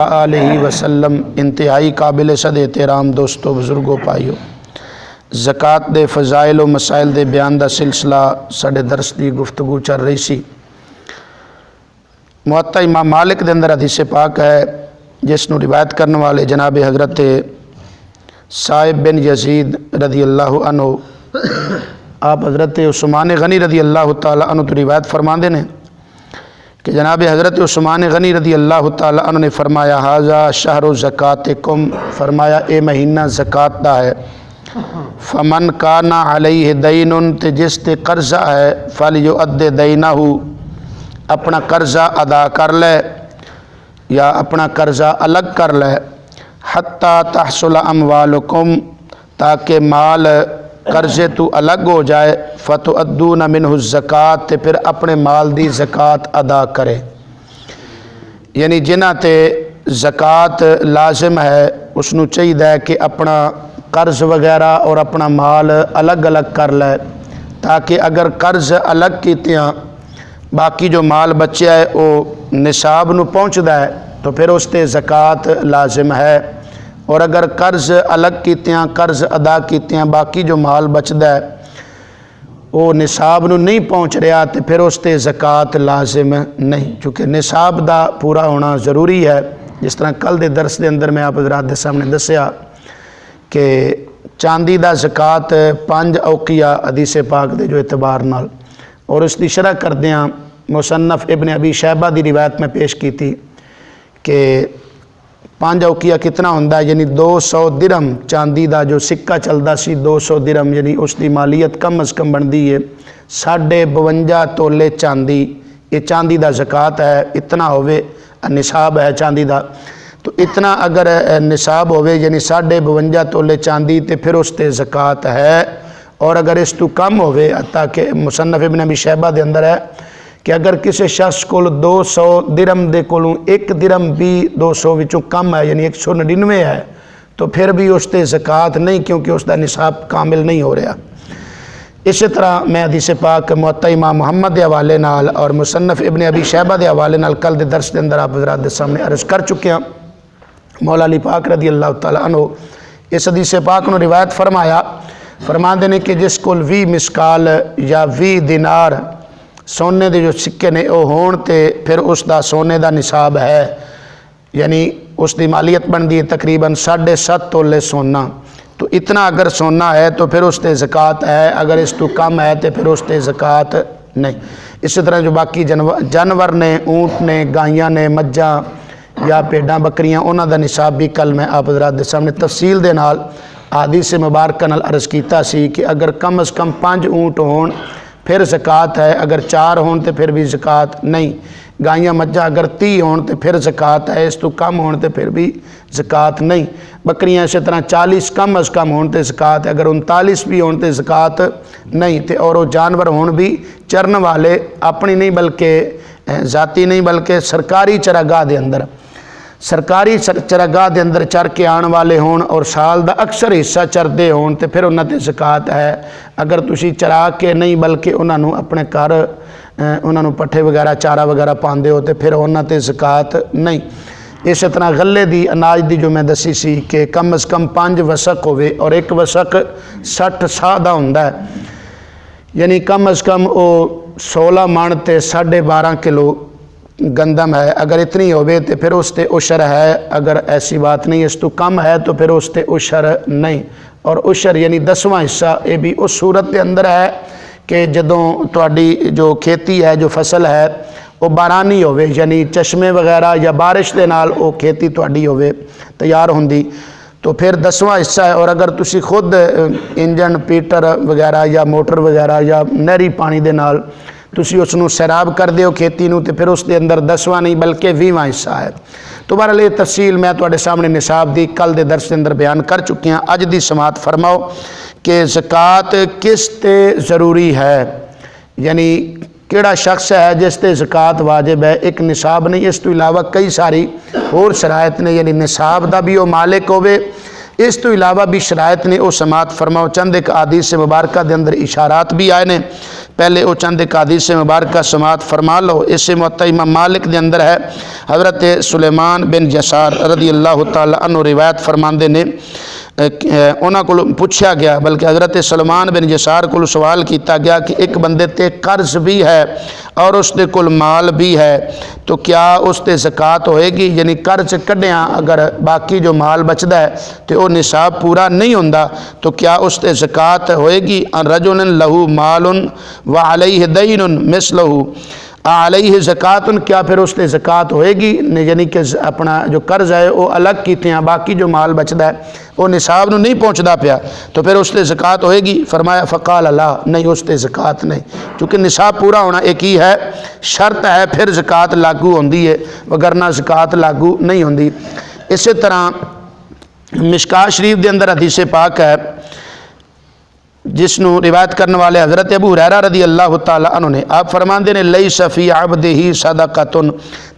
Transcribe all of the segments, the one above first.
आलिहि वसल्लम। इंतहाई काबिल सद एहतराम दोस्तों बुजुर्गों भाइयों, ज़कात दे फ़ज़ाइल व मसाइल दे बयान का सिलसिला साढ़े दरस की गुफ्तगू चल रही सी। मुअत्ता इमाम मालिक के अंदर हदीस पाक है जिसनों रिवायत करने वाले जनाब हज़रत साहिब बिन यजीद रदी अल्लाह अन्हु आप हज़रत उस्मान गनी रदी अल्लाह तआला अन्हु तो रिवायत फरमाते हैं कि जनाब हज़रत उस्मान गनी रदी अल्लाह तआला अन्हु ने फरमाया हाज़ा शहरु ज़कातिकुम, फरमाया ए महीना ज़कात दा है। फमन काना अलैहि दैनुन, ते जिस ते कर्जा है फल युअद्दि दैनहु, अपना कर्जा अदा कर ले या अपना कर्जा अलग कर ले। हत्ता तहसुल अमवालुकुम, ताकि माल कर्जे तो अलग हो जाए। फतुअद्दून मिन्हु ज़कात, ते फिर अपने माल दी ज़कात अदा करे। यानी जिन्हां ते ज़कात लाजिम है उसनू चाहिए कि अपना कर्ज वगैरह और अपना माल अलग अलग कर ले, ताकि अगर कर्ज अलग कीतियां बाकी जो माल बच्चा है वो निसाब नू पहुँचता है तो फिर उस ते ज़कात लाजिम है। और अगर कर्ज अलग कीतियां कर्ज अदा कीतियां बाकी जो माल बचता है वो निसाब नू नहीं पहुँच रहा तो फिर उस ते ज़कात लाजिम नहीं, क्योंकि निसाब दा पूरा होना ज़रूरी है। जिस तरह कल के दरस के अंदर मैं आप हज़रात के सामने दसिया कि चांदी दा ज़कात 5 औकिया हदीस पाक दे जो एतबार नाल, और उसकी शरह करदियां मुसन्नफ इब्न अबी शैबा की रिवायत में पेश की थी कि 5 औकिया कितना होंदा है, यानी 200 दिरहम चांदी का जो सिक्का चलता सी 200 दिरहम, यानी उसकी मालीयत कम अज़ कम बनती है 52.5 तोले चांदी। ये चांदी का ज़कात है, इतना होवे निसाब है चांदी का, तो इतना अगर निसाब होवे यानी 52.5 तोले चांदी तो फिर उस ते ज़कात है। और अगर इस तो कम होवे, ताकि मुसन्नफ इब्न अबी शैबा के अंदर है कि अगर किसी शख्स को 200 दिरहम दे कोलों 1 दिरहम भी 200 विचों कम है यानी 199 है तो फिर भी उस ते ज़कात नहीं, क्योंकि उसका निसाब कामिल नहीं हो रहा। इस तरह मैं हदीस पाक मुअत्ता इमाम मुहम्मद के हवाले नाल और मुसन्नफ इब्न अबी शैबा के हवाले नाल कल के दर्स के अंदर आप हज़रात के सामने अर्ज़ कर चुके हैं। मौला अली पाक रदी अल्लाह तआला अन्हु इस हदीस पाक को रिवायत फरमाते हैं कि जिस को 20 मिसकाल या 20 दिनार सोने के जो सिक्के ने वो होण ते फिर उसका सोने का निसाब है, यानी उसकी मालीयत बनती है तकरीबन 7.5 तोले सोना। तो इतना अगर सोना है तो फिर उस ते ज़कात है, अगर इस तो कम है तो फिर उस ते ज़कात नहीं। इसी तरह जो बाकी जानवर ने, ऊँट ने, गायें ने, मज्जां या भेड़ां बकरियां, उन्हों का निसाब भी कल मैं आप हज़रात के सामने तफसील दे नाल हदीस मुबारक नाल अर्ज़ कीता सी कि अगर कम अज़ कम 5 ऊँट होण फिर ज़कात है, अगर 4 होण तो फिर भी ज़कात नहीं। गायें मज्जां अगर 30 होण तो फिर ज़कात है, इस तो कम होण तो फिर भी ज़कात नहीं। बकरियां इस तरह 40 कम अज़ कम होण तो ज़कात है, अगर 39 भी होण तो ज़कात नहीं। तो और वो जानवर होण भी चरन वाले, अपनी नहीं बल्कि जाती नहीं बल्कि सरकारी चरागाह के अंदर, सरकारी चरागाह के अंदर चर के आने वाले होण और साल का अक्सर हिस्सा चरते होण तो फिर उन्होंने ज़कात है। अगर तुसी चरा के नहीं बल्कि उन्होंने अपने घर उन्होंने पट्ठे वगैरह चारा वगैरह पाते हो तो फिर उन्होंने ज़कात नहीं। इस तरह गले की अनाज की जो मैं दसी सी कि कम अज़ कम 5 वसक होवे और 1 वसक 60 साह का होंदा है, यानी कम अज़ कम वो 16 मन ते 12.5 किलो गंदम है। अगर इतनी होवे तो फिर उस ते उशर है, अगर ऐसी बात नहीं इस तो कम है तो फिर उस ते उशर नहीं। और उशर यानी 10वां हिस्सा ये भी उस सूरत के अंदर है कि जदों तुहाडी जो खेती है, जो फसल है वो बारानी होवे, यानी चश्मे वगैरह या बारिश के नाल वो खेती तुहाडी होवे तैयार होंदी तो फिर 10वां हिस्सा है। और अगर तुसी खुद इंजन पीटर वगैरह या मोटर वगैरह या नहरी पानी दे नाल तुसी उसनू सैराब कर दो खेती नू तो फिर उसके अंदर 10वां नहीं बल्कि 20वां हिस्सा है। तो बहरहाल ये तफसील मैं तुहाडे सामने निसाब दी कल के दर्स के अंदर बयान कर चुकी हाँ। अज की समात फरमाओ कि ज़कात किस ते ज़रूरी है, यानी किहड़ा शख्स है जिस ते ज़कात वाजिब है। एक निसाब नहीं, इस तो इलावा कई सारी होर शरायत ने, यानी निसाब का भी वो मालिक होवे, इस तो इलावा भी शरायत ने वो समात फरमाओ। चंद एक हदीस मुबारक के अंदर इशारात भी आए ने। पहले वो चंद एक हदीस मुबारक समात फरमा लो। इससे मुअत्ता इमाम मालिक के अंदर है, हज़रत सुलेमान बिन यसार रदी अल्लाह तआला अन्हु रिवायत फरमाते ने, उन्होंने को पूछा गया, बल्कि हज़रत सलमान बिन यसार को सवाल किया गया कि एक बंदे ते कर्ज भी है और उसके कोल माल भी है, तो क्या उस ते ज़कात होएगी? यानी कर्ज कढ़िया अगर बाकी जो माल बचता है तो वह निसाब पूरा नहीं होंदा, तो क्या उस ते ज़कात होएगी? रजुलन लहू मालुन व अलैहि दैनुन मिसलहू अलैहि ज़कातुन, क्या फिर उस ते ज़कात होएगी? यानी कि अपना जो कर्ज है वो अलग कीते हैं, बाकी जो माल बचता है वो निसाब नहीं पहुँचता पाया, तो फिर उस ते ज़कात होएगी? फरमाया फ़क़ाल अल्लाह, नहीं उस ते ज़कात नहीं, क्योंकि निसाब पूरा होना एक ही है, शर्त है, फिर ज़कात लागू होंदी है, वगरना ज़कात लागू नहीं होंदी। इसी तरह मिशकात शरीफ के अंदर हदीस पाक है जिसनों रिवायत करने वाले हज़रत अबू हुरैरा रदी अल्लाह तआला अन्हु ने, आप फरमाते ने लैसा फ़ी अब्दिही सदक़तुन,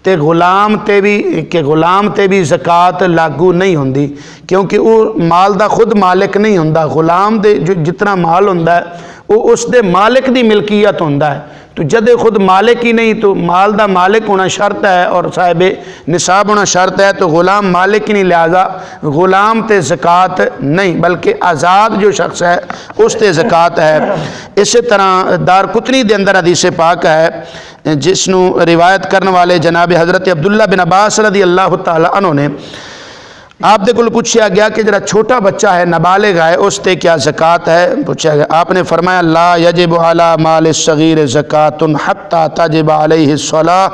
ते गुलाम ते भी ज़कात लागू नहीं होंदी, क्योंकि वो माल का खुद मालिक नहीं होंदा। गुलाम दे जो जितना माल होंदा है वो उसके मालिक की मिल्कियत होंदा है, तो जदे खुद मालिक ही नहीं तो माल का मालिक होना शर्त है और साहिब निसाब होना शर्त है, तो गुलाम मालिक ही नहीं, लिहाजा गुलाम ते ज़कात नहीं, बल्कि आज़ाद जो शख्स है उस ते ज़कात है। इसी तरह दारकुतनी के अंदर हदीस पाक है जिसनों रिवायत करने वाले जनाब हज़रत अब्दुल्ला बिन अब्बास रदी अल्लाह तआला अन्हु ने, आप दे को पूछा गया कि जरा छोटा बच्चा है नाबालिग है उस ते क्या ज़कात है? पूछा गया, आपने फरमाया ला यजिब अला माल सगीर ज़कातुन हत्ता तजिब अलैहि सलाह।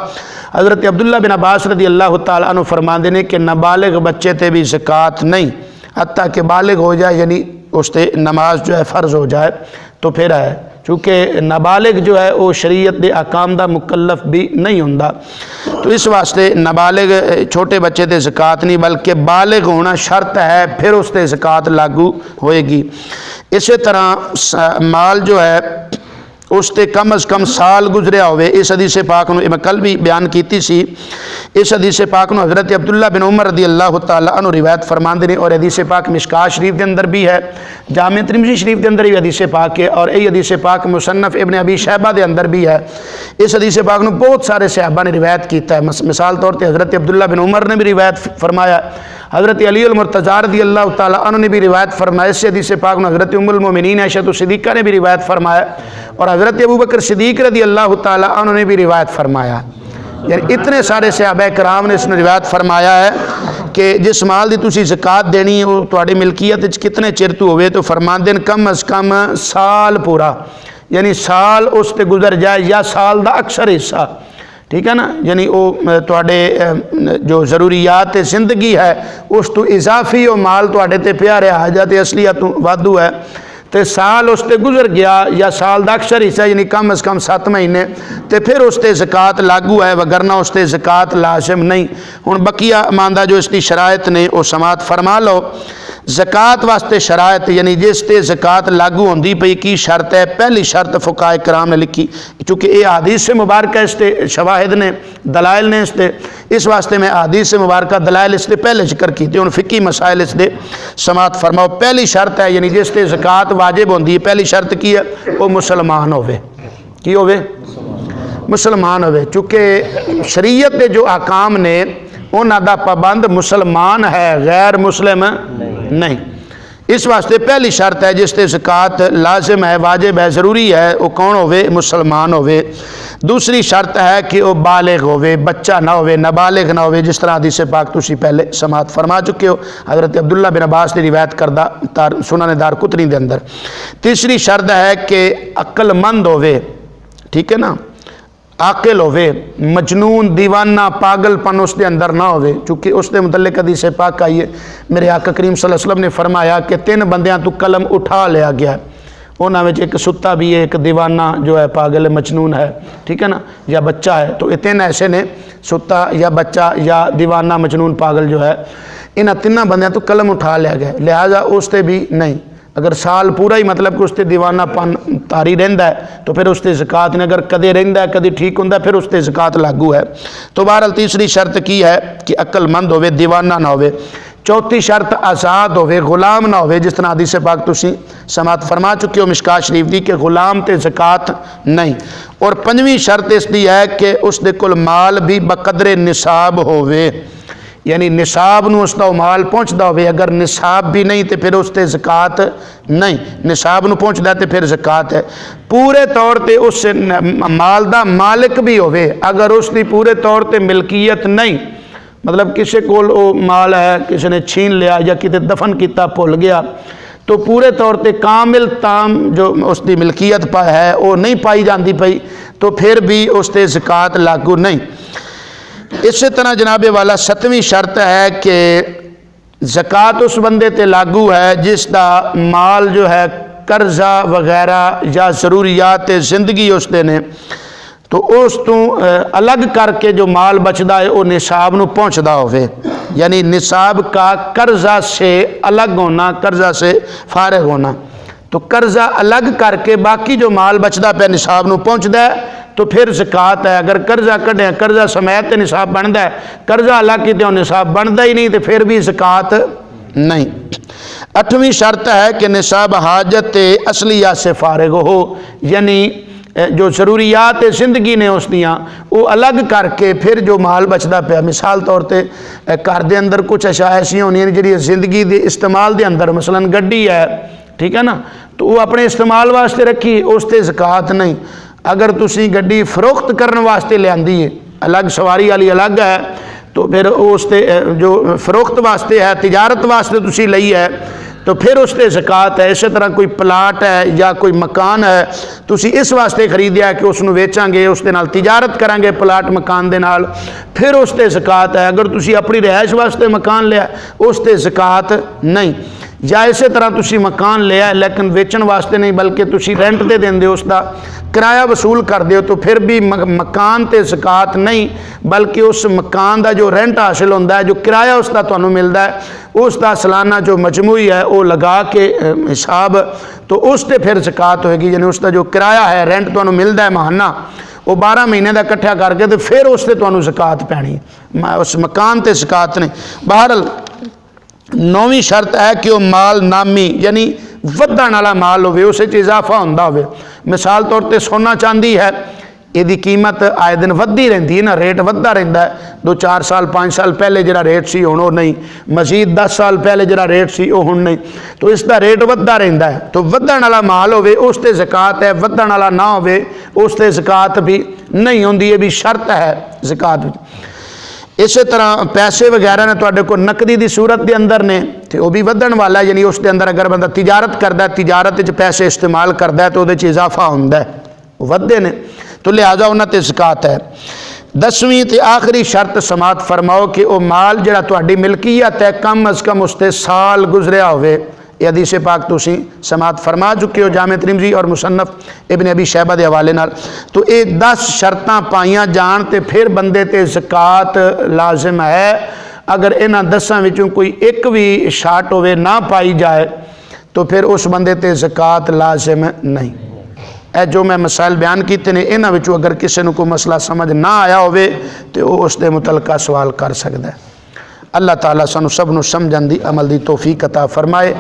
हज़रत अब्दुल्ला बिन अब्बास रदी अल्लाह तआला अन्हु फरमाते हैं कि नाबालिग बच्चे ते भी ज़कात नहीं, हत्ता कि बालिग हो जाए, यानी उस ते नमाज जो है फ़र्ज़ हो जाए तो फिर है, चूँकि नाबालिग जो है वो शरीयत के अहकाम का मुकल्लफ भी नहीं होंदा, तो इस वास्ते नाबालिग छोटे बच्चे ते ज़कात नहीं, बल्कि बालिग होना शर्त है, फिर उस ते ज़कात लागू होएगी। इसी तरह माल जो है उस ते कम अज़ कम साल गुजरिया होवे। इस हदीस पाक नूं मैं कल भी बयान की सी, इस हदीस पाक नूं हज़रत अब्दुल्ला बिन उमर रदी अल्लाह तआला अन्हु रिवायत फरमाते हैं, और हदीस पाक मिशकात शरीफ के अंदर भी है, जामे तिरमिज़ी शरीफ के अंदर भी हदीस पाक है, और यही हदीस पाक मुसन्नफ़ इब्न अबी शैबा के अंदर भी है। इस हदीस पाक नूं बहुत सारे सहाबा ने रिवायत किया है, मिसाल तौर पर हज़रत अब्दुल्ला बिन उमर ने भी रिवायत फरमाया, हज़रत अली अल मुर्तज़ा रज़ी अल्लाह तआला अन्हु ने भी रिवायत फरमाया। इस हदीस पाक में हज़रत उम्मुल मोमिनीन आयशा सिद्दीक़ा ने भी रिवायत फरमाया, और हज़रत अबू बकर सिद्दीक़ रज़ी अल्लाह तआला अन्हु ने भी रिवायत फरमाया। यानी इतने सारे सहाबा कराम ने इसने रिवायत फरमाया है कि जिस माल की तुसी ज़कात देनी है वो तुहाडी मिल्कियत कितने चिर तो होवे, तो फरमाते हैं कम अज़ कम साल पूरा, यानी साल उस ते गुजर जाए या साल का अक्सर हिस्सा, ठीक है ना, यानी वो तुहाडे जो ज़रूरियात ज़िंदगी है उस तो इजाफी वो माल तुहाडे ते पिया रहा, हजत असलियत तो वाधू है, तो साल उस ते गुजर गया या साल का अक्सर हिस्सा यानी कम अज़ कम 7 महीने, तो फिर उस ते ज़कात लागू है, वगरना उस ते ज़कात लाजिम नहीं। हुण बकिया मानदा जो इसकी शरायत ने वो समात फरमा लो। ज़कात वास्ते शरायत यानी जिस ते ज़कात लागू होंदी पई की शर्त है? पहली शर्त फुकाए कराम ने लिखी, चूँकि ये हदीस से मुबारक है, इसते शवाहिद ने दलाइल ने इसते, इस वास्ते मैं हदीस से मुबारक दलाइल इससे पहले जिक्र की थी, फ़िकी मसाइल इसके समात फरमाओ। पहली शर्त है यानी जिस ते ज़कात वाजिब होंदी है, पहली शर्त की है? वो मुसलमान होवे, की होवे? मुसलमान होवे, चूँकि शरीयत के जो अहकाम ने उन्हां दा पाबंद मुसलमान है, गैर मुस्लिम नहीं। इस वास्ते पहली शर्त है जिस ते ज़कात लाजिम है, वाजिब है, ज़रूरी है, वो कौन होवे? मुसलमान होवे। दूसरी शर्त है कि वह बालिग होवे, बच्चा ना होवे, नाबालिग ना होवे, जिस तरह हदीस पाक तुसी पहले समात फरमा चुके हो, हज़रत अब्दुल्ला बिन अब्बास की रिवायत करदा सुनन दारकुतनी के अंदर। तीसरी शर्त है कि अक्लमंद होवे, ठीक है ना, आकिल होवे, मजनून दीवाना पागलपन उसके अंदर ना होवे, चूँकि उसके मुतल्लिक हदीस पाक आई है, मेरे आका करीम सल्लल्लाहु अलैहि वसल्लम ने फरमाया कि 3 बंदियां तो कलम उठा लिया गया है, उन्होंने एक सुत्ता भी है, एक दीवाना जो है पागल मजनून है, ठीक है ना, या बच्चा है, तो ये 3 ऐसे ने, सुत्ता या बच्चा या दीवाना मजनून पागल जो है, इन 3 बंदियां तो कलम उठा लिया गया, लिहाजा उसते भी नहीं। अगर साल पूरा ही मतलब कि उसते दीवानापन तारी रहिंदा है तो फिर उसते ज़कात नहीं, अगर कदे रहिंदा है कदे ठीक होंदा फिर उसते ज़कात लागू है। तो बहरहाल तीसरी शर्त की है कि अक्लमंद होवे, दीवाना ना होवे। चौथी शर्त आज़ाद होवे, गुलाम ना होवे, जिस तरह हदीस पाक तुसी समात फरमा चुके हो मिशकात शरीफ दी कि गुलाम ते ज़कात नहीं। और पंजवीं शर्त इसकी है कि उसदे कोल माल भी बकदरे निसाब होवे, यानी निसाब नूं उसदा माल पहुँचता होवे। अगर निसाब भी नहीं तो फिर उस ते ज़कात नहीं, निसाब नूं पहुँचदा तो फिर ज़कात है। पूरे तौर पर उस माल दा मालिक भी होवे, अगर उसकी पूरे तौर पर मिल्कियत नहीं, मतलब किसी को माल है किसी ने छीन लिया या किते दफन किया भुल गया, तो पूरे तौर पर कामिल ताम जो उसकी मिल्कियत है वो नहीं पाई जाती पई, तो फिर भी उस ते ज़कात लागू नहीं। इस तरह जनाबे वाला 7वीं शर्त है कि ज़कात उस बंदे ते लागू है जिसका माल जो है कर्जा वगैरह या ज़रूरियात ज़िंदगी उसते ने, तो उस तो अलग करके जो माल बचता है वो निसाब नूं पहुँचता होवे, यानी निसाब का कर्जा से अलग होना, कर्जा से फारग होना। तो कर्जा अलग करके बाकी जो माल बचता पे निसाब नूं पहुँचता है तो फिर ज़कात है। अगर कर्जा कढ़िया कर्जा समेत निसाब बनता है, कर्जा अलग किते निसाब बनता ही नहीं, तो फिर भी ज़कात नहीं। 8वीं शर्त है कि निसाब हाजत असलिया से फारग हो, यानी जो ज़रूरियात ज़िंदगी ने उस दियाँ वो अलग करके फिर जो माल बचता पाया, मिसाल तौर पर घर के अंदर कुछ अशा ऐसियां होंदियां जी जिंदगी के इस्तेमाल के अंदर, मसलन गड्डी है, ठीक है ना, तो वो अपने इस्तेमाल वास्ते रखी, उस ते ज़कात नहीं। अगर तुसी गड्डी फरोख्त करने वास्ते लियांदी है, अलग सवारी वाली अलग है, तो फिर उस ते जो फरोख्त वास्ते है, तिजारत वास्ते तुसी लई है, तो फिर उस ते ज़कात है। इस तरह कोई प्लाट है या कोई मकान है, तुसी इस वास्ते खरीदिया कि उसनूं वेचांगे, उस दे नाल तिजारत करांगे प्लाट मकान दे नाल, फिर उस ते ज़कात है। अगर तुसी अपनी रिहाइश वास्ते मकान लिया, उस ते ज़कात नहीं। या इस तरह तुसी मकान लिया लेकिन वेचण वास्ते नहीं, बल्कि तुसी रेंट ते देंदे हो, उसका किराया वसूल करते हो, तो फिर भी मकान ते ज़कात नहीं, बल्कि उस मकान का जो रेंट हासिल होता है, जो किराया उसका तुहानूं मिलता है, उसका सालाना जो मजमूई है वो लगा के हिसाब, तो उस ते फिर ज़कात होएगी। यानी उसका जो किराया है, रेंट तुहानूं मिलता है महाना, वो 12 महीने का इकट्ठा करके तो फिर उस ते तुहानूं ज़कात पैनी, उस मकान ते ज़कात नहीं। बहरहाल 9वीं शर्त है कि वह माल नामी, यानी वधण वाला माल होवे, उस इजाफा होंदा होवे। मिसाल तौर पर सोना चांदी है, यदी कीमत आए दिन वधदी रहिंदी है ना, रेट वधदा रहिंदा है। 2-4 साल 5 साल पहले जिहड़ा रेट सी हुण वो नहीं, मजीद 10 साल पहले जिहड़ा रेट सी वो हुण नहीं, तो इसका रेट वधदा रहिंदा है। तो वधण वाला माल होवे उस ते ज़कात है, वधण वाला ना होवे उस ते ज़कात भी नहीं होंदी, ये भी शर्त है ज़कात। इस तरह पैसे वगैरह ने तुहाडे कोल नकदी की सूरत के अंदर ने, तो वह भी वधण वाला है, यानी उस दे अंदर अगर बंदा तिजारत करता है, तिजारत पैसे इस्तेमाल करता है, तो वो इजाफा होंदा है, वधदे ने, तो लिहाजा उन्हां ते ज़कात है। 10वीं ते आखिरी शर्त समात फरमाओ कि वह माल जिहड़ा तुहाडी मिल्कियत है कम अज़ कम उस ते साल गुजरिया होवे। ये हदीस पाक तुसी समात फरमा चुके हो जामे तिरमिज़ी और मुसन्नफ इब्न अबी शैबा के हवाले नाल। तो ये 10 शर्तां पाइयां जान ते फिर बंदे ते ज़कात लाजिम है। अगर इन्हां 10 विचों कोई एक भी शार्ट होवे ना पाई जाए तो फिर उस बंदे ते ज़कात लाजिम नहीं। ए जो मैं मसाइल बयान किए ने, इन्हां विचों अगर किसी को कोई मसला समझ ना आया होवे तो वो उस दे मुतलका सवाल कर सकता है। अल्लाह ताला सानू सब नू समझण दी अमल दी तौफीक अता फरमाए।